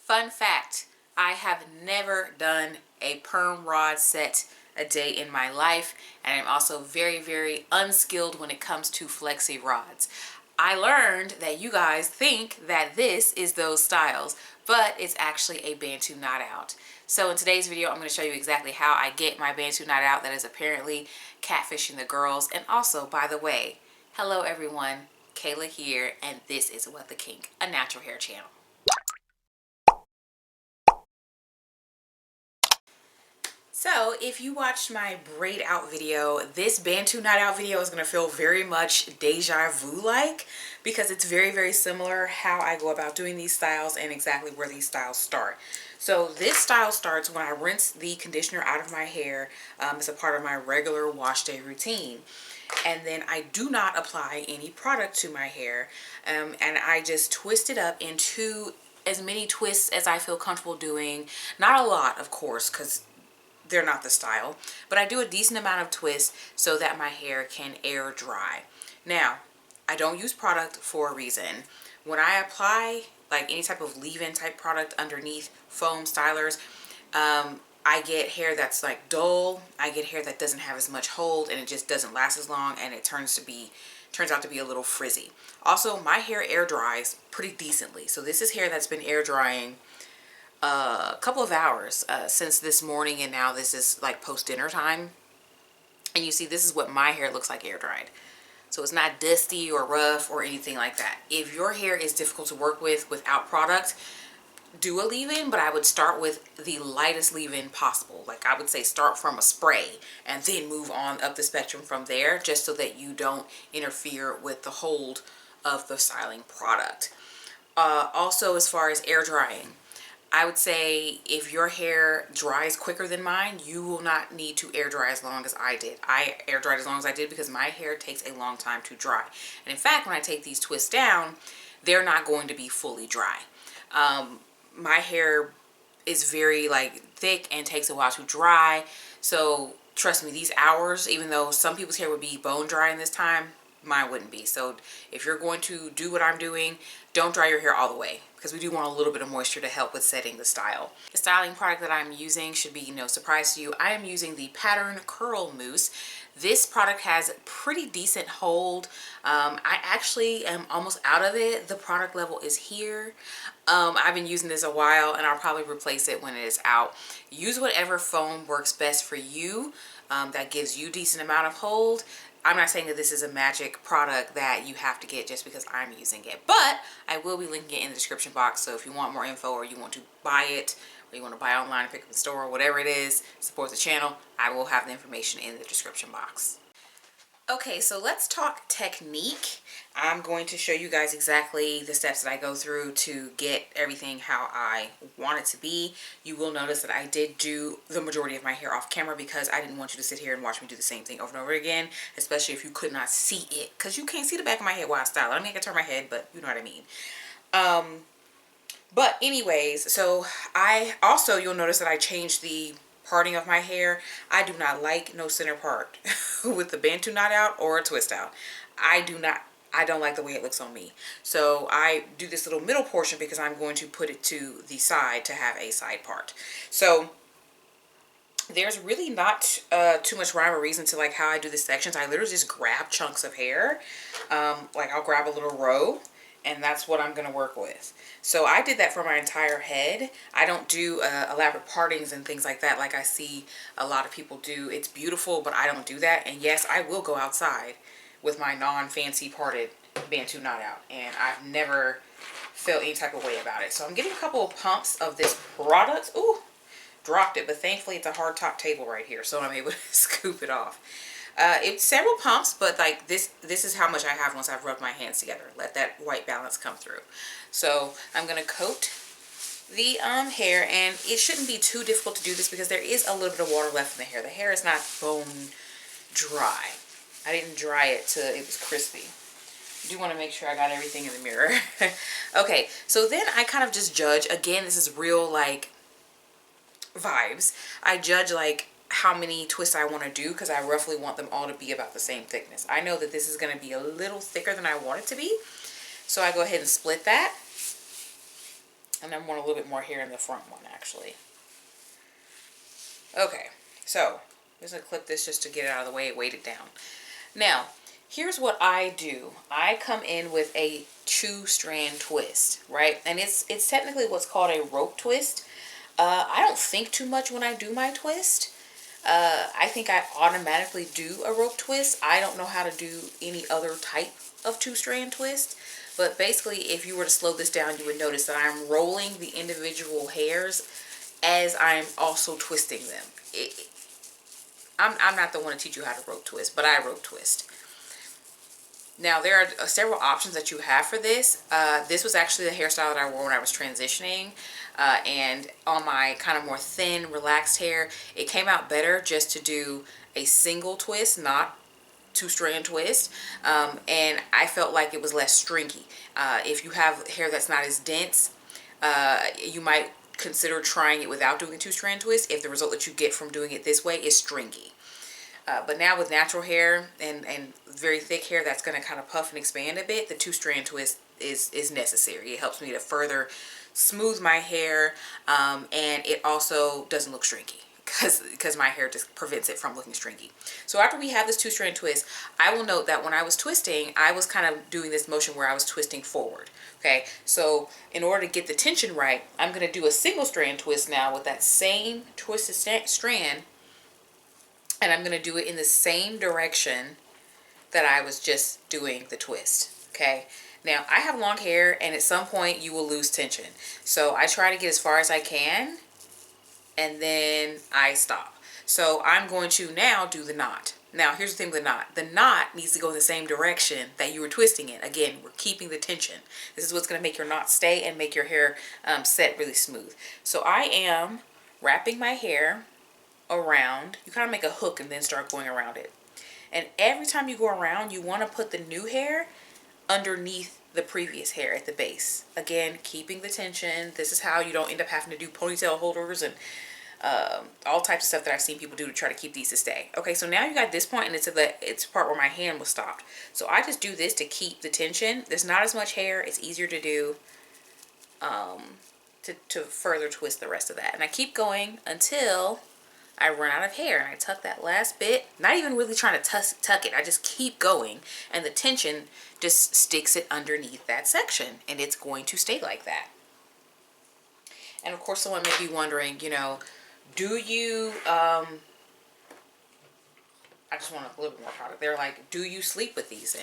Fun fact, I have never done a perm rod set a day in my life, and I'm also very, very unskilled when it comes to flexi rods. I learned that you guys think that this is those styles, but it's actually a Bantu knot out. So in today's video, I'm going to show you exactly how I get my Bantu knot out that is apparently catfishing the girls. And also, by the way, hello everyone, Kayla here, and this is What the Kink, a natural hair channel. So if you watched my braid out video, this Bantu knot out video is going to feel very much deja vu like, because it's very, very similar how I go about doing these styles and exactly where these styles start. So this style starts when I rinse the conditioner out of my hair. It's a part of my regular wash day routine. And then I do not apply any product to my hair, and I just twist it up into as many twists as I feel comfortable doing. Not a lot, of course, because they're not the style, but I do a decent amount of twists so that my hair can air dry. Now, I don't use product for a reason. When I apply like any type of leave-in type product underneath foam stylers, I get hair that's like dull. I get hair that doesn't have as much hold, and it just doesn't last as long, and it turns out to be a little frizzy. Also, my hair air dries pretty decently. So this is hair that's been air drying a couple of hours since this morning, and now this is like post dinner time, and you see this is what my hair looks like air dried. So it's not dusty or rough or anything like that. If your hair is difficult to work with without product, do a leave-in, but I would start with the lightest leave-in possible. Like I would say start from a spray and then move on up the spectrum from there, just so that you don't interfere with the hold of the styling product. Also, as far as air drying, I would say if your hair dries quicker than mine, you will not need to air dry as long as I did. I air dried as long as I did because my hair takes a long time to dry. And in fact, when I take these twists down, they're not going to be fully dry. My hair is very like thick and takes a while to dry. So trust me, these hours, even though some people's hair would be bone dry in this time, mine wouldn't be. So if you're going to do what I'm doing, don't dry your hair all the way, because we do want a little bit of moisture to help with setting the style. The styling product that I'm using should be no surprise to you. I am using the Pattern Curl Mousse. This product has pretty decent hold. I actually am almost out of it. The product level is here. I've been using this a while, and I'll probably replace it when it is out. Use whatever foam works best for you, that gives you a decent amount of hold. I'm not saying that this is a magic product that you have to get just because I'm using it, but I will be linking it in the description box. So if you want more info, or you want to buy it, or you want to buy online and pick up in the store, or whatever it is, support the channel, I will have the information in the description box. Okay, so let's talk technique. I'm going to show you guys exactly the steps that I go through to get everything how I want it to be. You will notice that I did do the majority of my hair off camera because I didn't want you to sit here and watch me do the same thing over and over again, especially if you could not see it, because you can't see the back of my head while I style. I mean, I can turn my head, but you know what I mean. But anyways, so you'll notice that I changed the parting of my hair. I do not like no center part with the Bantu knot out or a twist out. I don't like the way it looks on me. So I do this little middle portion because I'm going to put it to the side to have a side part. So there's really not too much rhyme or reason to like how I do the sections. I literally just grab chunks of hair. Like I'll grab a little row, and that's what I'm going to work with. So I did that for my entire head. I don't do elaborate partings and things like that like I see a lot of people do. It's beautiful, but I don't do that. And yes, I will go outside with my non-fancy parted Bantu knot out, and I've never felt any type of way about it. So I'm getting a couple of pumps of this product. Ooh, dropped it, but thankfully it's a hard top table right here, so I'm able to scoop it off. It's several pumps, but like this is how much I have once I've rubbed my hands together. Let that white balance come through. So I'm going to coat the hair, and it shouldn't be too difficult to do this because there is a little bit of water left in the hair. The hair is not bone dry. I didn't dry it till it was crispy. I do want to make sure I got everything in the mirror. Okay, so then I kind of just judge. Again, this is real like vibes. I judge like how many twists I want to do because I roughly want them all to be about the same thickness. I know that this is going to be a little thicker than I want it to be, so I go ahead and split that. And I want a little bit more hair in the front one, actually. Okay, so I'm just going to clip this just to get it out of the way, weight it down. Now, here's what I do. I come in with a 2-strand twist, right? And it's technically what's called a rope twist. I don't think too much when I do my twist. I think I automatically do a rope twist. I don't know how to do any other type of 2-strand twist. But basically, if you were to slow this down, you would notice that I'm rolling the individual hairs as I'm also twisting them. I'm not the one to teach you how to rope twist, but I rope twist. Now, there are several options that you have for this. This was actually the hairstyle that I wore when I was transitioning. And on my kind of more thin, relaxed hair, it came out better just to do a single twist, not 2-strand twist. And I felt like it was less stringy. If you have hair that's not as dense, you might consider trying it without doing a 2-strand twist if the result that you get from doing it this way is stringy. But now with natural hair and very thick hair that's going to kind of puff and expand a bit, the 2-strand twist is necessary. It helps me to further smooth my hair, and it also doesn't look stringy because my hair just prevents it from looking stringy. So after we have this 2-strand twist, I will note that when I was twisting, I was kind of doing this motion where I was twisting forward. Okay, so in order to get the tension right, I'm going to do a single strand twist now with that same twisted strand, and I'm going to do it in the same direction that I was just doing the twist. Okay, now I have long hair, and at some point you will lose tension. So I try to get as far as I can, and then I stop. So I'm going to now do the knot. Now, here's the thing with the knot. The knot needs to go in the same direction that you were twisting it. Again, we're keeping the tension. This is what's going to make your knot stay and make your hair set really smooth. So I am wrapping my hair around. You kind of make a hook and then start going around it. And every time you go around, you want to put the new hair underneath the previous hair at the base. Again, keeping the tension. This is how you don't end up having to do ponytail holders and all types of stuff that I've seen people do to try to keep these to stay. Okay, so now you got this point, and it's the part where my hand was stopped. So I just do this to keep the tension. There's not as much hair. It's easier to do to further twist the rest of that. And I keep going until I run out of hair, and I tuck that last bit. Not even really trying to tuck it. I just keep going, and the tension just sticks it underneath that section, and it's going to stay like that. And of course, someone may be wondering, you know, do you, I just want a little bit more product. They're like, do you sleep with these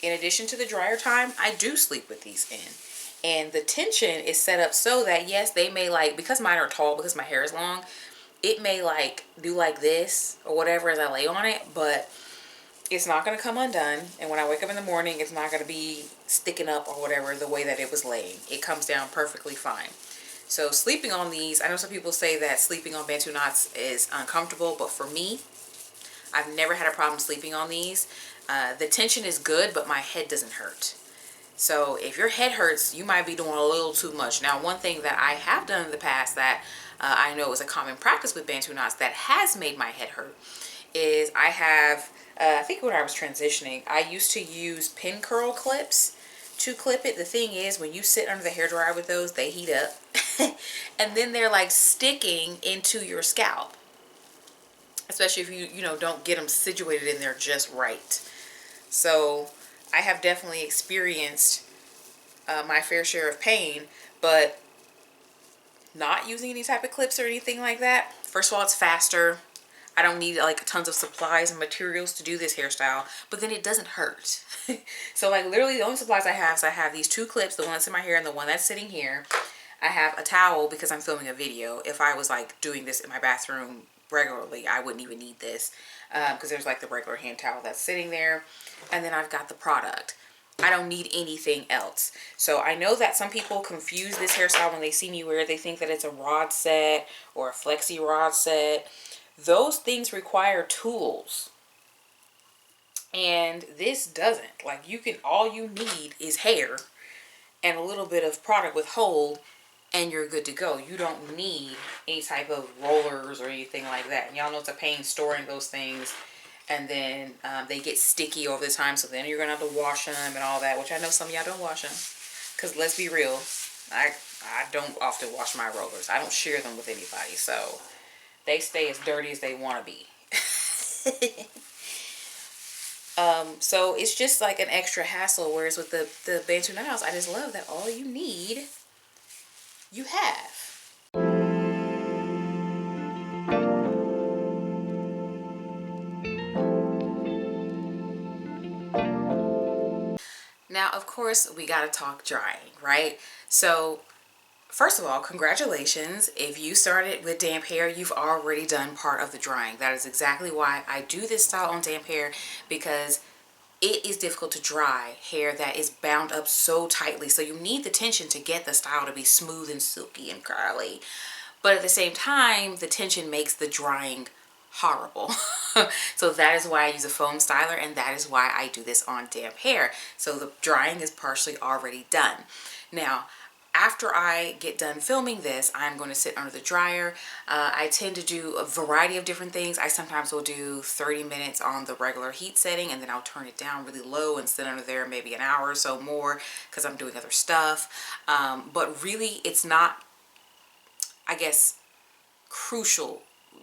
in addition to the dryer time, I do sleep with these in. And the tension is set up so that, yes, they may like, because mine are tall, because my hair is long, it may like do like this or whatever as I lay on it, but it's not going to come undone. And when I wake up in the morning, it's not going to be sticking up or whatever the way that it was laying. It comes down perfectly fine. So sleeping on these, I know some people say that sleeping on Bantu knots is uncomfortable, but for me, I've never had a problem sleeping on these. The tension is good, but my head doesn't hurt. So if your head hurts, you might be doing a little too much. Now, one thing that I have done in the past that I know is a common practice with Bantu knots that has made my head hurt is I have, I think when I was transitioning, I used to use pin curl clips to clip it. The thing is, when you sit under the hairdryer with those, they heat up. And then they're like sticking into your scalp. Especially if you don't get them situated in there just right. So I have definitely experienced my fair share of pain, but not using any type of clips or anything like that. First of all, it's faster. I don't need like tons of supplies and materials to do this hairstyle, but then it doesn't hurt. So like literally the only supplies I have is I have these 2 clips, the one that's in my hair and the one that's sitting here. I have a towel because I'm filming a video. If I was like doing this in my bathroom regularly, I wouldn't even need this because there's like the regular hand towel that's sitting there. And then I've got the product. I don't need anything else. So I know that some people confuse this hairstyle when they see me wear it. They think that it's a rod set or a flexi rod set. Those things require tools. And this doesn't. Like all you need is hair and a little bit of product with hold, and you're good to go. You don't need any type of rollers or anything like that. And y'all know it's a pain storing those things. And then they get sticky over the time. So then you're going to have to wash them and all that. Which I know some of y'all don't wash them. Because let's be real. I don't often wash my rollers. I don't share them with anybody, so they stay as dirty as they want to be. So it's just like an extra hassle, whereas with the Bantu nails, I just love that all you need, you have. Now, of course, we got to talk drying, right? So first of all, congratulations. If you started with damp hair, you've already done part of the drying. That is exactly why I do this style on damp hair, because it is difficult to dry hair that is bound up so tightly. So you need the tension to get the style to be smooth and silky and curly. But at the same time, the tension makes the drying horrible. So that is why I use a foam styler, and that is why I do this on damp hair. So the drying is partially already done. Now, after I get done filming this, I'm going to sit under the dryer. I tend to do a variety of different things. I sometimes will do 30 minutes on the regular heat setting, and then I'll turn it down really low and sit under there maybe an hour or so more because I'm doing other stuff. But really, it's not, I guess, crucial,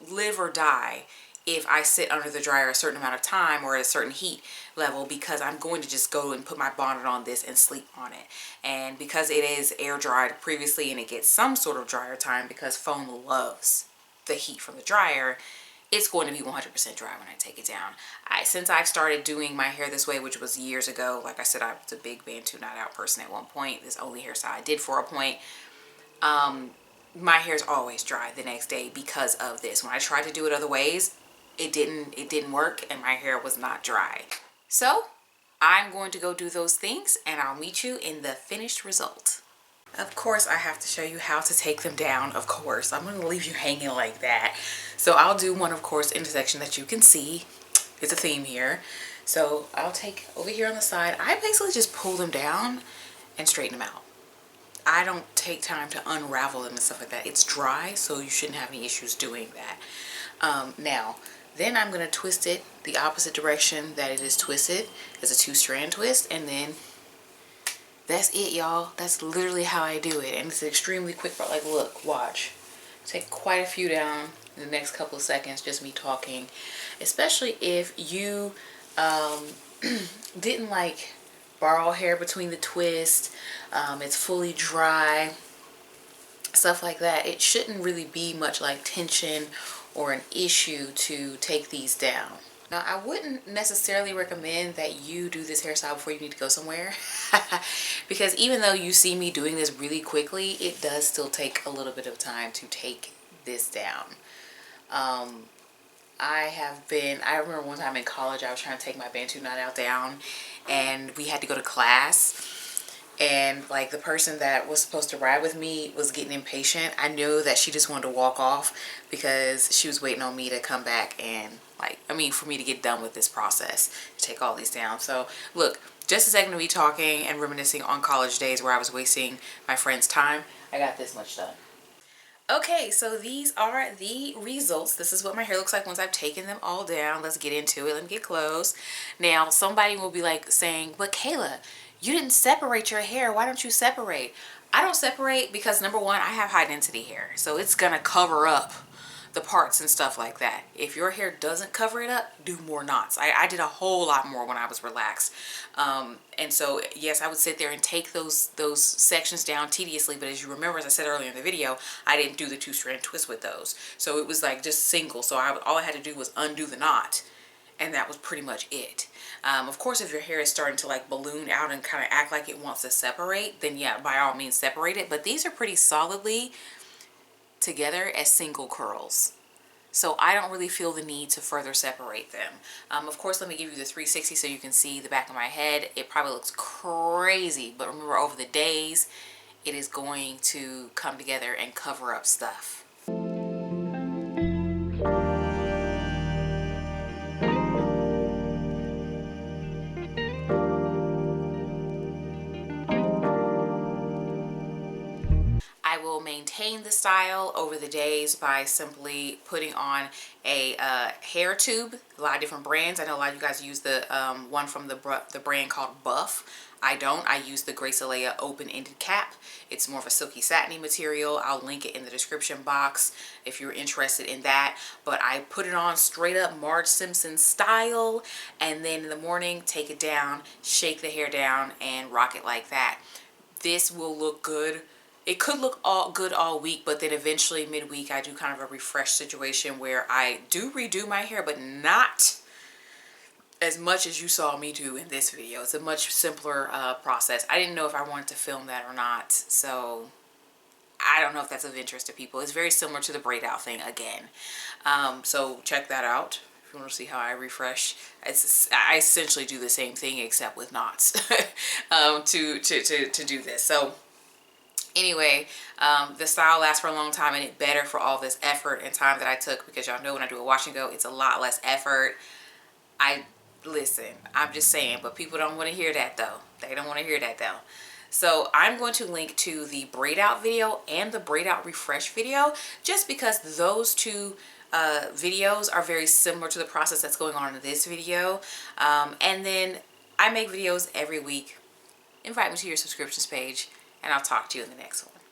live or die, if I sit under the dryer a certain amount of time or at a certain heat level, because I'm going to just go and put my bonnet on this and sleep on it. And because it is air dried previously and it gets some sort of dryer time, because foam loves the heat from the dryer, it's going to be 100% dry when I take it down. Since I've started doing my hair this way, which was years ago, like I said, I was a big Bantu Not Out person at one point. This only hairstyle I did for a point. My hair is always dry the next day because of this. When I tried to do it other ways, it didn't work, and my hair was not dry. So I'm going to go do those things, and I'll meet you in the finished result. Of course, I have to show you how to take them down. Of course, I'm going to leave you hanging like that. So I'll do one, of course, in the section that you can see. It's a theme here. So I'll take over here on the side. I basically just pull them down and straighten them out. I don't take time to unravel them and stuff like that. It's dry, so you shouldn't have any issues doing that. Now, then I'm going to twist it the opposite direction that it is twisted. It's a 2-strand twist, and then that's it, y'all. That's literally how I do it, and it's an extremely quick part. Like, look, watch. Take quite a few down in the next couple of seconds, just me talking. Especially if you didn't like borrow hair between the twists, it's fully dry, stuff like that. It shouldn't really be much like tension or an issue to take these down. Now, I wouldn't necessarily recommend that you do this hairstyle before you need to go somewhere because even though you see me doing this really quickly, it does still take a little bit of time to take this down. I remember one time in college I was trying to take my Bantu Not Out down, and we had to go to class, and like the person that was supposed to ride with me was getting impatient. I knew that she just wanted to walk off because she was waiting on me to come back and for me to get done with this process to take all these down. So look, just a second of me talking and reminiscing on college days where I was wasting my friend's time. I got this much done. Okay, so these are the results. This is what my hair looks like once I've taken them all down. Let's get into it. Let me get close. Now, somebody will be like saying, but Kayla, you didn't separate your hair. Why don't you separate? I don't separate because, number one, I have high density hair. So it's going to cover up the parts and stuff like that. If your hair doesn't cover it up, do more knots. I did a whole lot more when I was relaxed. And so, yes, I would sit there and take those sections down tediously. But as you remember, as I said earlier in the video, I didn't do the 2-strand twist with those. So it was like just single. So all I had to do was undo the knot. And that was pretty much it. Of course, if your hair is starting to like balloon out and kind of act like it wants to separate, then yeah, by all means separate it. But these are pretty solidly together as single curls. So I don't really feel the need to further separate them. Of course, let me give you the 360 so you can see the back of my head. It probably looks crazy, but remember, over the days, it is going to come together and cover up stuff. I will maintain the style over the days by simply putting on a hair tube. A lot of different brands. I know a lot of you guys use the one from the brand called Buff. I don't. I use the Grace Alea open-ended cap. It's more of a silky satiny material. I'll link it in the description box if you're interested in that. But I put it on straight up Marge Simpson style, and then in the morning take it down, shake the hair down, and rock it like that. This will look good. It could look all good all week, but then eventually midweek I do kind of a refresh situation where I do redo my hair, but not as much as you saw me do in this video. It's a much simpler process. I didn't know if I wanted to film that or not, so I don't know if that's of interest to people. It's very similar to the braid out thing again. So check that out if you want to see how I refresh. I essentially do the same thing except with knots to do this. So anyway, the style lasts for a long time, and it's better for all this effort and time that I took, because y'all know when I do a wash and go, it's a lot less effort. Listen, I'm just saying, but people don't want to hear that though. They don't want to hear that though. So I'm going to link to the braid out video and the braid out refresh video, just because those two videos are very similar to the process that's going on in this video. And then I make videos every week. Invite me to your subscriptions page, and I'll talk to you in the next one.